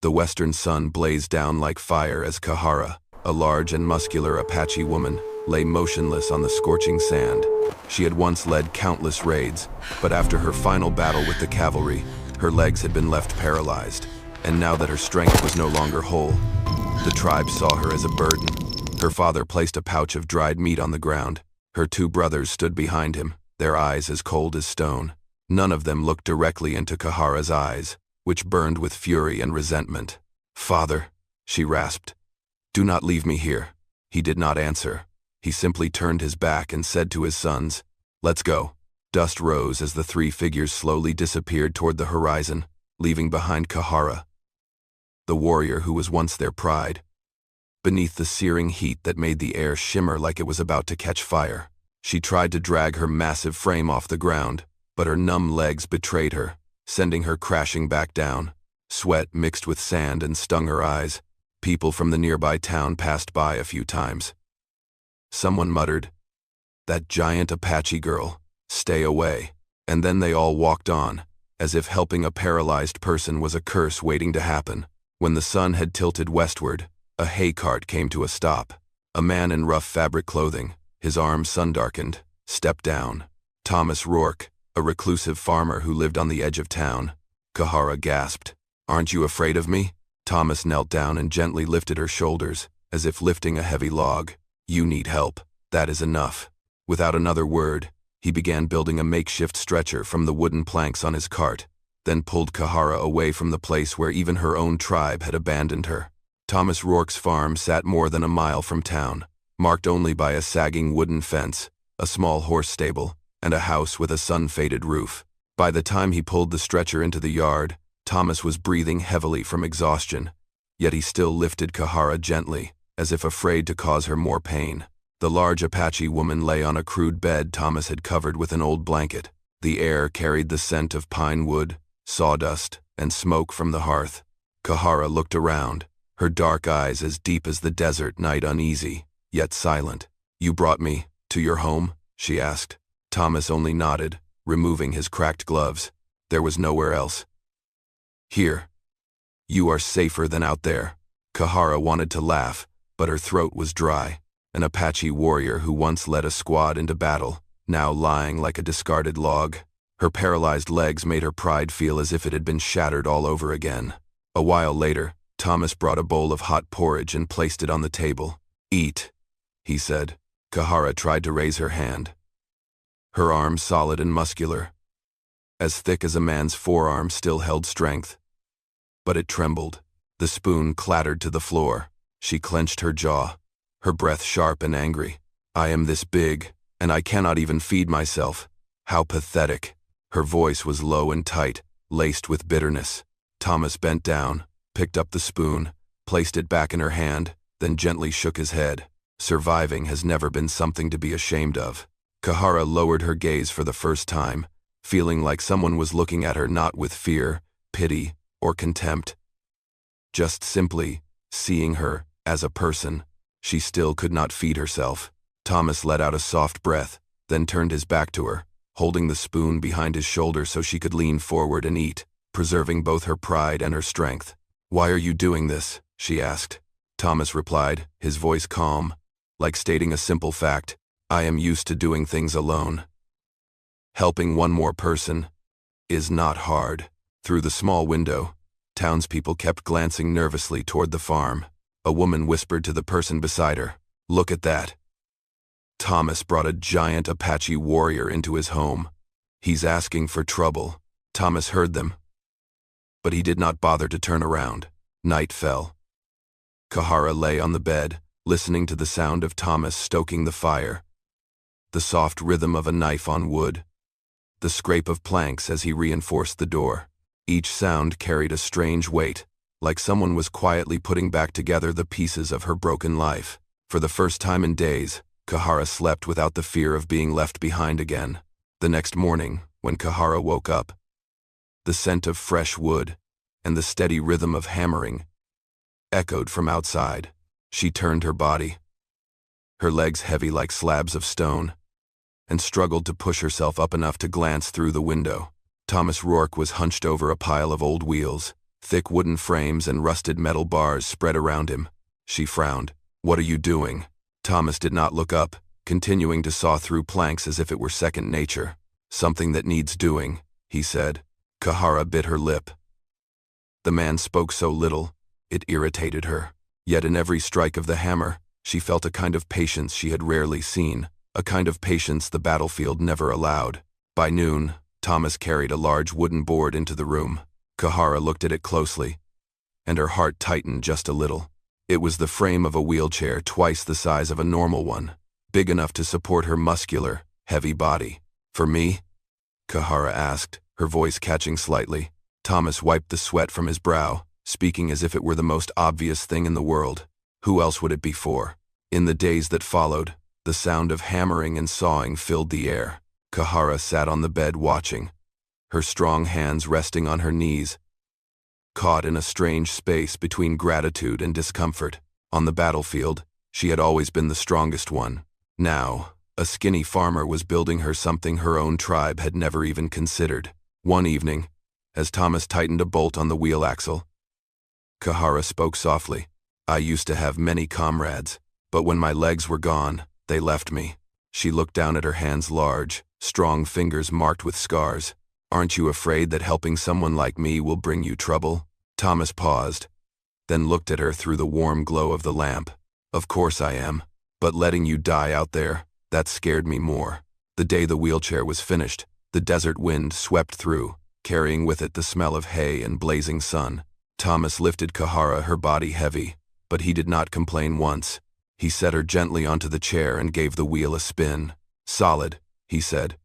The western sun blazed down like fire as Kahara, a large and muscular Apache woman, lay motionless on the scorching sand. She had once led countless raids, but after her final battle with the cavalry, her legs had been left paralyzed, and now that her strength was no longer whole, the tribe saw her as a burden. Her father placed a pouch of dried meat on the ground. Her two brothers stood behind him, their eyes as cold as stone. None of them looked directly into Kahara's eyes, which burned with fury and resentment. "Father," she rasped, "do not leave me here." He did not answer. He simply turned his back and said to his sons, "Let's go." Dust rose as the three figures slowly disappeared toward the horizon, leaving behind Kahara, the warrior who was once their pride. Beneath the searing heat that made the air shimmer like it was about to catch fire, she tried to drag her massive frame off the ground, but her numb legs betrayed her, sending her crashing back down. Sweat mixed with sand and stung her eyes. People from the nearby town passed by a few times. Someone muttered, "That giant Apache girl, stay away," and then they all walked on, as if helping a paralyzed person was a curse waiting to happen. When the sun had tilted westward, a hay cart came to a stop. A man in rough fabric clothing, his arms sun-darkened, stepped down. Thomas Rourke, a reclusive farmer who lived on the edge of town. Kahara gasped, "Aren't you afraid of me?" Thomas knelt down and gently lifted her shoulders, as if lifting a heavy log. "You need help. That is enough." Without another word, he began building a makeshift stretcher from the wooden planks on his cart, then pulled Kahara away from the place where even her own tribe had abandoned her. Thomas Rourke's farm sat more than a mile from town, marked only by a sagging wooden fence, a small horse stable, and a house with a sun-faded roof. By the time he pulled the stretcher into the yard, Thomas was breathing heavily from exhaustion, yet he still lifted Kahara gently, as if afraid to cause her more pain. The large Apache woman lay on a crude bed Thomas had covered with an old blanket. The air carried the scent of pine wood, sawdust, and smoke from the hearth. Kahara looked around, her dark eyes as deep as the desert night, uneasy, yet silent. "You brought me to your home?" she asked. Thomas only nodded, removing his cracked gloves. There was nowhere else. "Here. You are safer than out there." Kahara wanted to laugh, but her throat was dry. An Apache warrior who once led a squad into battle, now lying like a discarded log. Her paralyzed legs made her pride feel as if it had been shattered all over again. A while later, Thomas brought a bowl of hot porridge and placed it on the table. "Eat," he said. Kahara tried to raise her hand. Her arm solid and muscular, as thick as a man's forearm, still held strength. But it trembled. The spoon clattered to the floor. She clenched her jaw, her breath sharp and angry. "I am this big, and I cannot even feed myself. How pathetic." Her voice was low and tight, laced with bitterness. Thomas bent down, picked up the spoon, placed it back in her hand, then gently shook his head. Surviving has never been something to be ashamed of. Kahara lowered her gaze for the first time, feeling like someone was looking at her not with fear, pity, or contempt. Just simply seeing her as a person. She still could not feed herself. Thomas let out a soft breath, then turned his back to her, holding the spoon behind his shoulder so she could lean forward and eat, preserving both her pride and her strength. "Why are you doing this?" she asked. Thomas replied, his voice calm, like stating a simple fact. "I am used to doing things alone. Helping one more person is not hard." Through the small window, townspeople kept glancing nervously toward the farm. A woman whispered to the person beside her, "Look at that. Thomas brought a giant Apache warrior into his home. He's asking for trouble." Thomas heard them, but he did not bother to turn around. Night fell. Kahara lay on the bed, listening to the sound of Thomas stoking the fire, the soft rhythm of a knife on wood, the scrape of planks as he reinforced the door. Each sound carried a strange weight, like someone was quietly putting back together the pieces of her broken life. For the first time in days, Kahara slept without the fear of being left behind again. The next morning, when Kahara woke up, the scent of fresh wood and the steady rhythm of hammering echoed from outside. She turned her body, her legs heavy like slabs of stone, and struggled to push herself up enough to glance through the window. Thomas Rourke was hunched over a pile of old wheels, Thick wooden frames and rusted metal bars spread around him. She frowned. "What are you doing?" Thomas did not look up, continuing to saw through planks as if it were second nature. "Something that needs doing," he said. Kahara bit her lip. The man spoke so little, it irritated her. Yet in every strike of the hammer, she felt a kind of patience she had rarely seen, a kind of patience the battlefield never allowed. By noon, Thomas carried a large wooden board into the room. Kahara looked at it closely, and her heart tightened just a little. It was the frame of a wheelchair twice the size of a normal one, big enough to support her muscular, heavy body. "For me?" Kahara asked, her voice catching slightly. Thomas wiped the sweat from his brow, speaking as if it were the most obvious thing in the world. Who else would it be for? In the days that followed, the sound of hammering and sawing filled the air. Kahara sat on the bed watching, her strong hands resting on her knees, caught in a strange space between gratitude and discomfort. On the battlefield, she had always been the strongest one. Now, a skinny farmer was building her something her own tribe had never even considered. One evening, as Thomas tightened a bolt on the wheel axle, Kahara spoke softly. "I used to have many comrades, but when my legs were gone, they left me." She looked down at her hands, large, strong fingers marked with scars. "Aren't you afraid that helping someone like me will bring you trouble?" Thomas paused, then looked at her through the warm glow of the lamp. "Of course I am, but letting you die out there, that scared me more." The day the wheelchair was finished, the desert wind swept through, carrying with it the smell of hay and blazing sun. Thomas lifted Kahara, her body heavy, but he did not complain once. He set her gently onto the chair and gave the wheel a spin. "Solid," he said.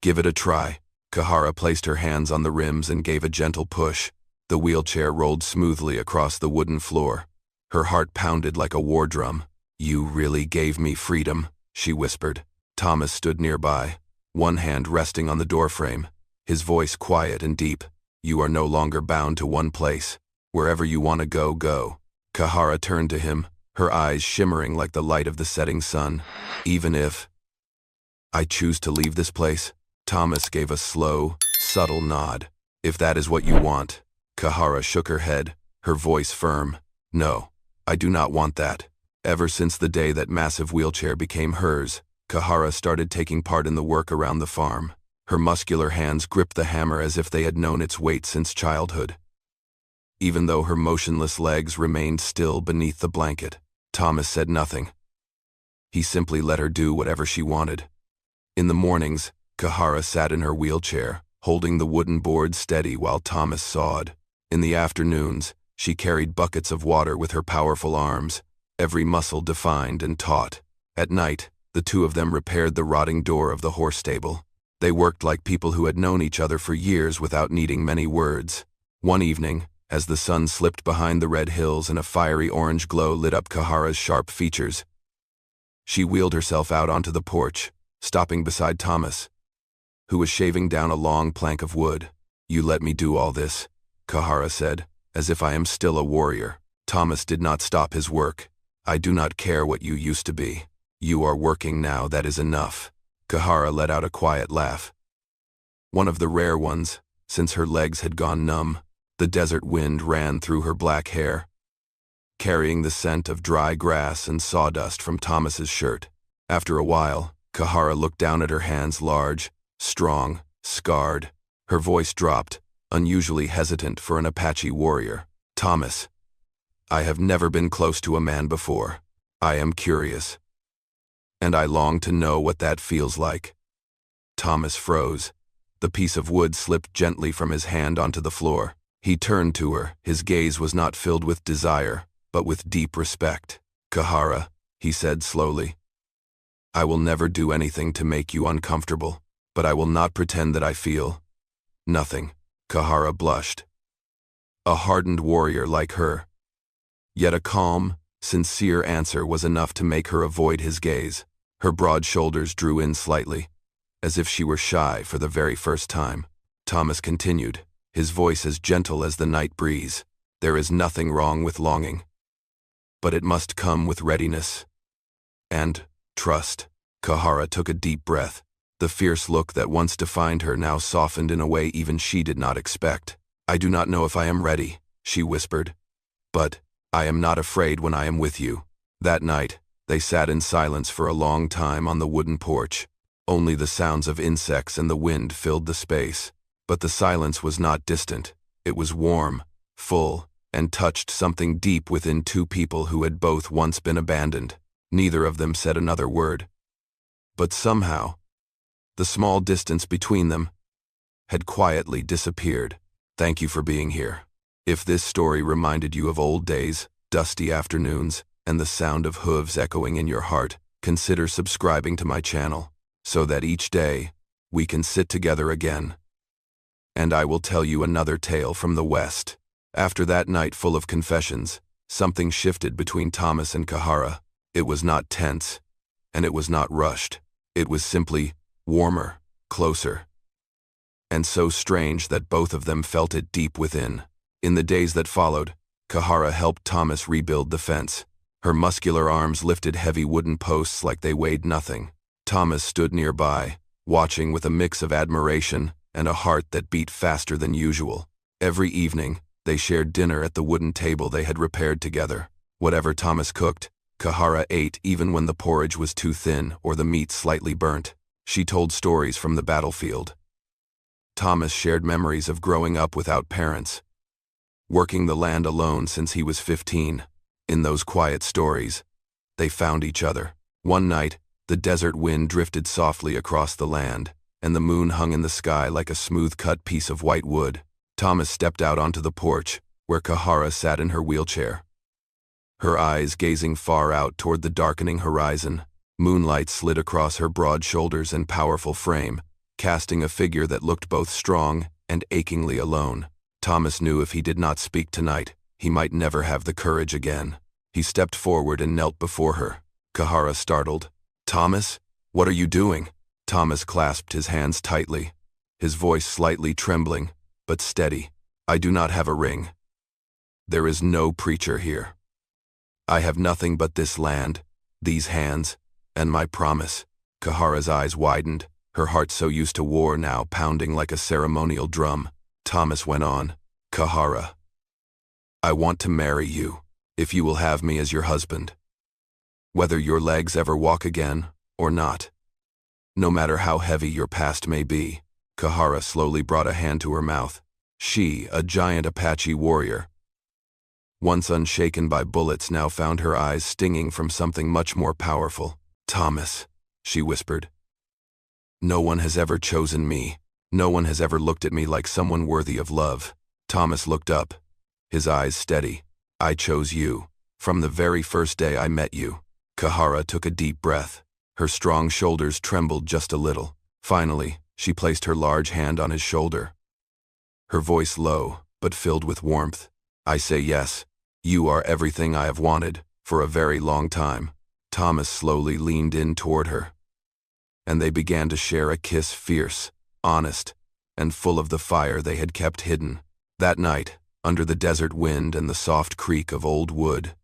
"Give it a try." Kahara placed her hands on the rims and gave a gentle push. The wheelchair rolled smoothly across the wooden floor. Her heart pounded like a war drum. "You really gave me freedom," she whispered. Thomas stood nearby, one hand resting on the doorframe, his voice quiet and deep. "You are no longer bound to one place. Wherever you want to go, go." Kahara turned to him, her eyes shimmering like the light of the setting sun. "Even if I choose to leave this place?" Thomas gave a slow, subtle nod. "If that is what you want." Kahara shook her head, her voice firm. "No, I do not want that." Ever since the day that massive wheelchair became hers, Kahara started taking part in the work around the farm. Her muscular hands gripped the hammer as if they had known its weight since childhood. Even though her motionless legs remained still beneath the blanket, Thomas said nothing. He simply let her do whatever she wanted. In the mornings, Kahara sat in her wheelchair, holding the wooden board steady while Thomas sawed. In the afternoons, she carried buckets of water with her powerful arms, every muscle defined and taut. At night, the two of them repaired the rotting door of the horse stable. They worked like people who had known each other for years without needing many words. One evening, as the sun slipped behind the red hills and a fiery orange glow lit up Kahara's sharp features, she wheeled herself out onto the porch, stopping beside Thomas, who was shaving down a long plank of wood. "You let me do all this," Kahara said, "as if I am still a warrior." Thomas did not stop his work. "I do not care what you used to be. You are working now, that is enough." Kahara let out a quiet laugh. One of the rare ones, since her legs had gone numb. The desert wind ran through her black hair, carrying the scent of dry grass and sawdust from Thomas's shirt. After a while, Kahara looked down at her hands, large, strong, scarred. Her voice dropped, unusually hesitant for an Apache warrior. "Thomas, I have never been close to a man before. I am curious, and I long to know what that feels like." Thomas froze. The piece of wood slipped gently from his hand onto the floor. He turned to her. His gaze was not filled with desire, but with deep respect. "Kahara," he said slowly, "I will never do anything to make you uncomfortable, but I will not pretend that I feel nothing." Kahara blushed. A hardened warrior like her. Yet a calm, sincere answer was enough to make her avoid his gaze. Her broad shoulders drew in slightly, as if she were shy for the very first time. Thomas continued, his voice as gentle as the night breeze. "There is nothing wrong with longing, but it must come with readiness and trust." Kahara took a deep breath. The fierce look that once defined her now softened in a way even she did not expect. I do not know if I am ready, she whispered. But I am not afraid when I am with you. That night, they sat in silence for a long time on the wooden porch. Only the sounds of insects and the wind filled the space. But the silence was not distant. It was warm, full, and touched something deep within two people who had both once been abandoned. Neither of them said another word. But somehow, the small distance between them had quietly disappeared. Thank you for being here. If this story reminded you of old days, dusty afternoons, and the sound of hooves echoing in your heart, consider subscribing to my channel, so that each day we can sit together again. And I will tell you another tale from the West. After that night full of confessions, something shifted between Thomas and Kahara. It was not tense, and it was not rushed. It was simply warmer, closer, and so strange that both of them felt it deep within. In the days that followed, Kahara helped Thomas rebuild the fence. Her muscular arms lifted heavy wooden posts like they weighed nothing. Thomas stood nearby, watching with a mix of admiration and a heart that beat faster than usual. Every evening, they shared dinner at the wooden table they had repaired together. Whatever Thomas cooked, Kahara ate even when the porridge was too thin or the meat slightly burnt. She told stories from the battlefield. Thomas shared memories of growing up without parents, working the land alone since he was 15. In those quiet stories, they found each other. One night, the desert wind drifted softly across the land, and the moon hung in the sky like a smooth-cut piece of white wood. Thomas stepped out onto the porch, where Kahara sat in her wheelchair, her eyes gazing far out toward the darkening horizon. Moonlight slid across her broad shoulders and powerful frame, casting a figure that looked both strong and achingly alone. Thomas knew if he did not speak tonight, he might never have the courage again. He stepped forward and knelt before her. Kahara startled. "Thomas, what are you doing?" Thomas clasped his hands tightly, his voice slightly trembling, but steady. "I do not have a ring. There is no preacher here. I have nothing but this land, these hands, and my promise." Kahara's eyes widened, her heart so used to war now pounding like a ceremonial drum. Thomas went on, "Kahara, I want to marry you, if you will have me as your husband. Whether your legs ever walk again, or not. No matter how heavy your past may be." Kahara slowly brought a hand to her mouth. She, a giant Apache warrior, once unshaken by bullets, now found her eyes stinging from something much more powerful. "Thomas," she whispered, "no one has ever chosen me. No one has ever looked at me like someone worthy of love." Thomas looked up, his eyes steady. "I chose you, from the very first day I met you." Kahara took a deep breath. Her strong shoulders trembled just a little. Finally, she placed her large hand on his shoulder, her voice low, but filled with warmth. "I say yes. You are everything I have wanted, for a very long time." Thomas slowly leaned in toward her, and they began to share a kiss, fierce, honest, and full of the fire they had kept hidden. That night, under the desert wind and the soft creak of old wood,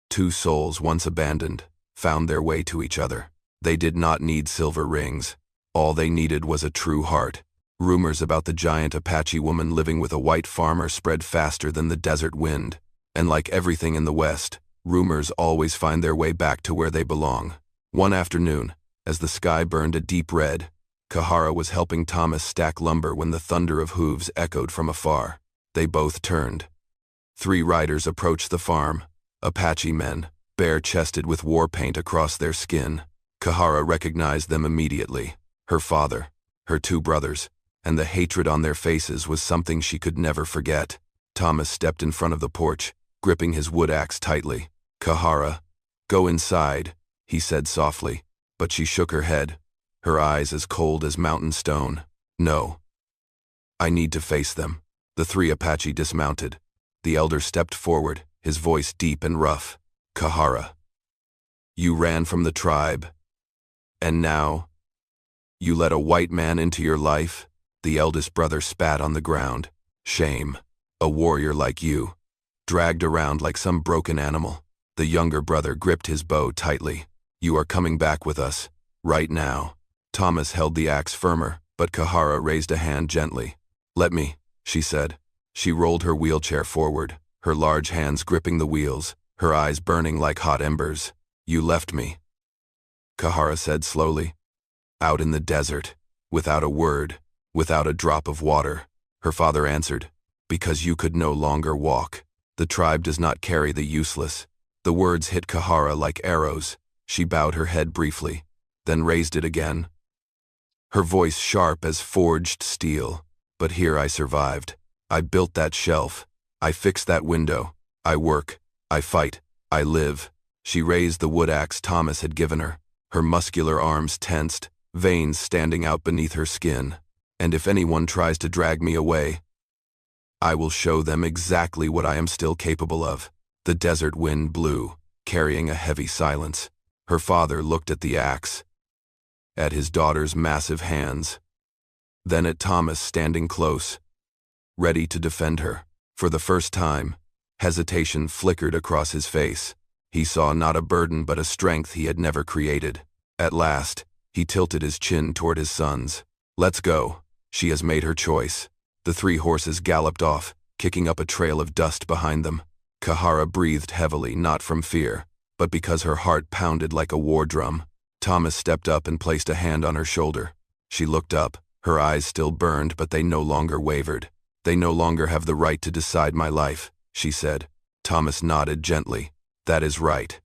two souls once abandoned found their way to each other. They did not need silver rings. All they needed was a true heart. Rumors about the giant Apache woman living with a white farmer spread faster than the desert wind, and like everything in the West, rumors always find their way back to where they belong. One afternoon, as the sky burned a deep red, Kahara was helping Thomas stack lumber when the thunder of hooves echoed from afar. They both turned. 3 riders approached the farm, Apache men, bare-chested with war paint across their skin. Kahara recognized them immediately. Her father, her 2 brothers, and the hatred on their faces was something she could never forget. Thomas stepped in front of the porch, gripping his wood axe tightly. "Kahara, go inside," he said softly, but she shook her head, her eyes as cold as mountain stone. "No. I need to face them." The 3 Apache dismounted. The elder stepped forward, his voice deep and rough. "Kahara, you ran from the tribe, and now you let a white man into your life?" The eldest brother spat on the ground. "Shame. A warrior like you, dragged around like some broken animal." The younger brother gripped his bow tightly. "You are coming back with us, right now." Thomas held the axe firmer, but Kahara raised a hand gently. "Let me," she said. She rolled her wheelchair forward, her large hands gripping the wheels, her eyes burning like hot embers. "You left me," Kahara said slowly. "Out in the desert, without a word, without a drop of water." Her father answered, "Because you could no longer walk. The tribe does not carry the useless." The words hit Kahara like arrows. She bowed her head briefly, then raised it again, her voice sharp as forged steel. "But here I survived. I built that shelf. I fixed that window. I work. I fight. I live." She raised the wood axe Thomas had given her, her muscular arms tensed, veins standing out beneath her skin. "And if anyone tries to drag me away, I will show them exactly what I am still capable of." The desert wind blew, carrying a heavy silence. Her father looked at the axe, at his daughter's massive hands, then at Thomas standing close, ready to defend her. For the first time, hesitation flickered across his face. He saw not a burden but a strength he had never created. At last, he tilted his chin toward his sons. "Let's go. She has made her choice." The 3 horses galloped off, kicking up a trail of dust behind them. Kahara breathed heavily, not from fear, but because her heart pounded like a war drum. Thomas stepped up and placed a hand on her shoulder. She looked up, her eyes still burned, but they no longer wavered. "They no longer have the right to decide my life," she said. Thomas nodded gently. "That is right.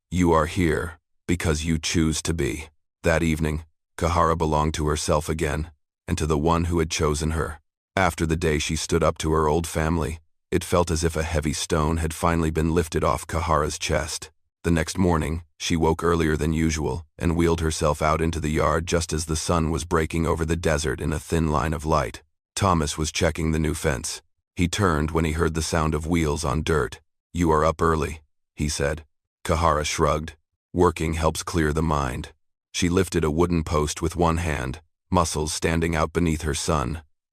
You are here because you choose to be." That evening, Kahara belonged to herself again, and to the one who had chosen her. After the day she stood up to her old family, it felt as if a heavy stone had finally been lifted off Kahara's chest. The next morning, she woke earlier than usual and wheeled herself out into the yard just as the sun was breaking over the desert in a thin line of light. Thomas was checking the new fence. He turned when he heard the sound of wheels on dirt. "You are up early," he said. Kahara shrugged. "Working helps clear the mind." She lifted a wooden post with one hand, muscles standing out beneath her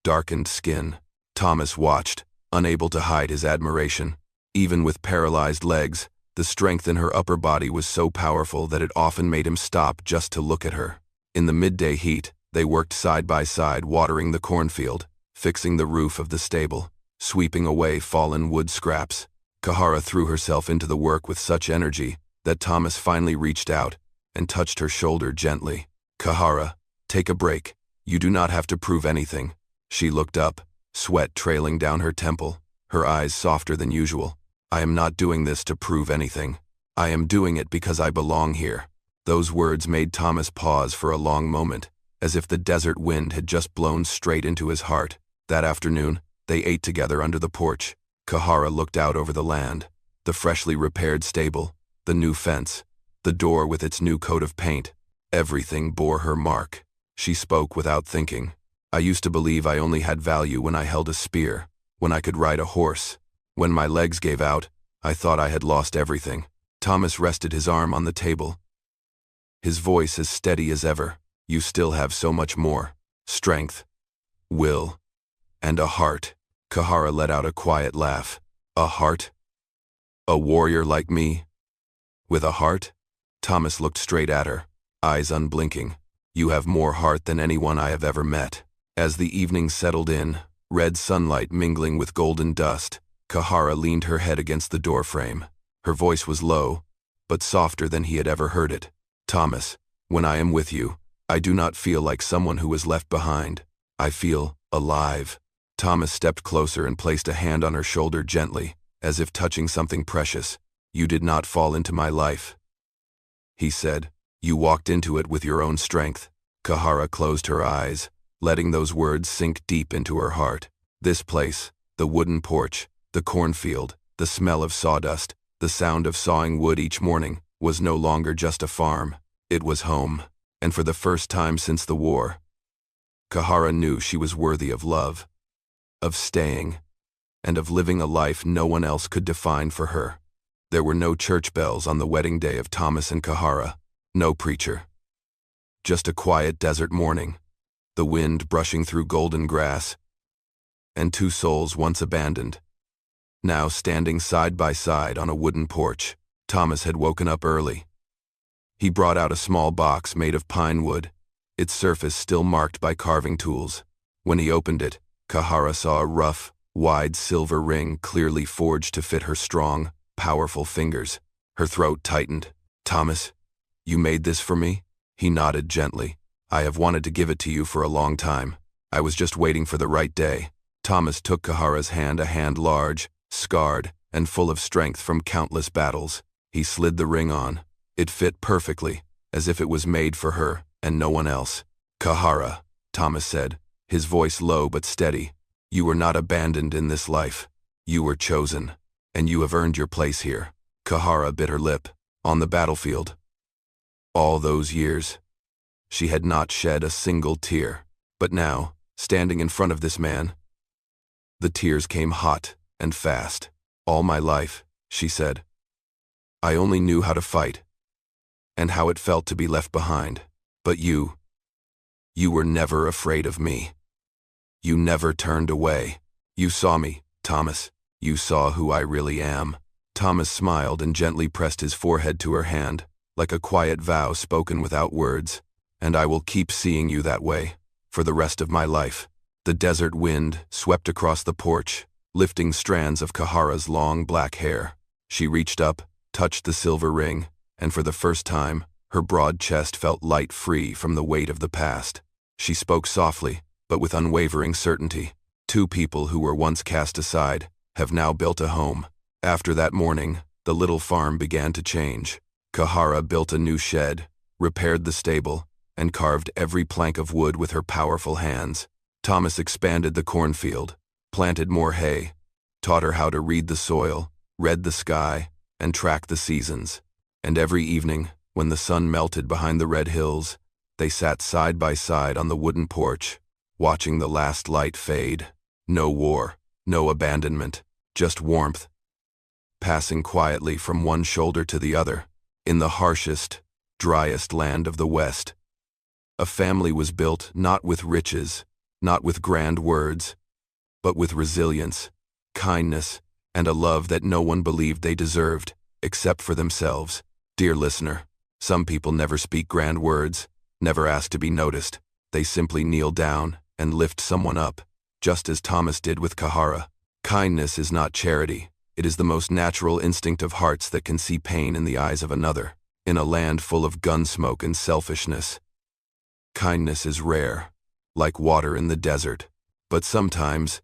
darkened skin. Thomas watched, unable to hide his admiration. Even with paralyzed legs, the strength in her upper body was so powerful that it often made him stop just to look at her. In the midday heat, they worked side by side, watering the cornfield, fixing the roof of the stable, sweeping away fallen wood scraps. Kahara threw herself into the work with such energy that Thomas finally reached out and touched her shoulder gently. "Kahara, take a break. You do not have to prove anything." She looked up, sweat trailing down her temple, her eyes softer than usual. "I am not doing this to prove anything. I am doing it because I belong here." Those words made Thomas pause for a long moment, as if the desert wind had just blown straight into his heart. That afternoon, they ate together under the porch. Kahara looked out over the land, the freshly repaired stable, the new fence, the door with its new coat of paint. Everything bore her mark. She spoke without thinking. "I used to believe I only had value when I held a spear, when I could ride a horse. When my legs gave out, I thought I had lost everything." Thomas rested his arm on the table, his voice as steady as ever. "You still have so much more. Strength, will, and a heart." Kahara let out a quiet laugh. "A heart? A warrior like me? With a heart?" Thomas looked straight at her, eyes unblinking. "You have more heart than anyone I have ever met." As the evening settled in, red sunlight mingling with golden dust, Kahara leaned her head against the doorframe. Her voice was low, but softer than he had ever heard it. "Thomas, when I am with you, I do not feel like someone who was left behind. I feel alive." Thomas stepped closer and placed a hand on her shoulder gently, as if touching something precious. "You did not fall into my life," he said. "You walked into it with your own strength." Kahara closed her eyes, letting those words sink deep into her heart. This place, the wooden porch, the cornfield, the smell of sawdust, the sound of sawing wood each morning, was no longer just a farm. It was home. And for the first time since the war, Kahara knew she was worthy of love, of staying, and of living a life no one else could define for her. There were no church bells on the wedding day of Thomas and Kahara, no preacher. Just a quiet desert morning, the wind brushing through golden grass, and 2 souls once abandoned, now standing side by side on a wooden porch. Thomas had woken up early. He brought out a small box made of pine wood, its surface still marked by carving tools. When he opened it, Kahara saw a rough, wide silver ring clearly forged to fit her strong, powerful fingers. Her throat tightened. "Thomas, you made this for me?" He nodded gently. "I have wanted to give it to you for a long time. I was just waiting for the right day." Thomas took Kahara's hand, a hand large, scarred, and full of strength from countless battles. He slid the ring on. It fit perfectly, as if it was made for her and no one else. "Kahara," Thomas said, his voice low but steady, "you were not abandoned in this life. You were chosen, and you have earned your place here." Kahara bit her lip. On the battlefield, all those years, she had not shed a single tear. But now, standing in front of this man, the tears came hot and fast. "All my life," she said, "I only knew how to fight, and how it felt to be left behind. But you were never afraid of me. You never turned away. You saw me, Thomas. You saw who I really am." Thomas smiled and gently pressed his forehead to her hand, like a quiet vow spoken without words. "And I will keep seeing you that way, for the rest of my life." The desert wind swept across the porch, lifting strands of Kahara's long black hair. She reached up, touched the silver ring, and for the first time, her broad chest felt light, free from the weight of the past. She spoke softly, but with unwavering certainty. "Two people who were once cast aside have now built a home." After that morning, the little farm began to change. Kahara built a new shed, repaired the stable, and carved every plank of wood with her powerful hands. Thomas expanded the cornfield, planted more hay, taught her how to read the soil, read the sky, and track the seasons. And every evening, when the sun melted behind the red hills, they sat side by side on the wooden porch, watching the last light fade. No war, no abandonment, just warmth, passing quietly from one shoulder to the other. In the harshest, driest land of the West, a family was built not with riches, not with grand words, but with resilience, kindness, and a love that no one believed they deserved, except for themselves. Dear listener, some people never speak grand words, never ask to be noticed. They simply kneel down and lift someone up, just as Thomas did with Kahara. Kindness is not charity. It is the most natural instinct of hearts that can see pain in the eyes of another. In a land full of gunsmoke and selfishness, kindness is rare, like water in the desert. But sometimes,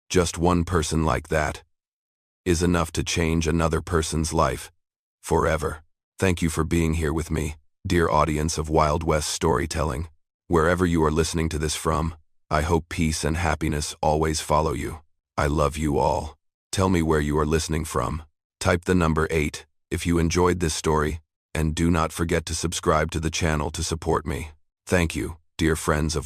just one person like that is enough to change another person's life forever. Thank you for being here with me, dear audience of Wild West storytelling. Wherever you are listening to this from, I hope peace and happiness always follow you. I love you all. Tell me where you are listening from. Type the number 8 if you enjoyed this story, and do not forget to subscribe to the channel to support me. Thank you, dear friends of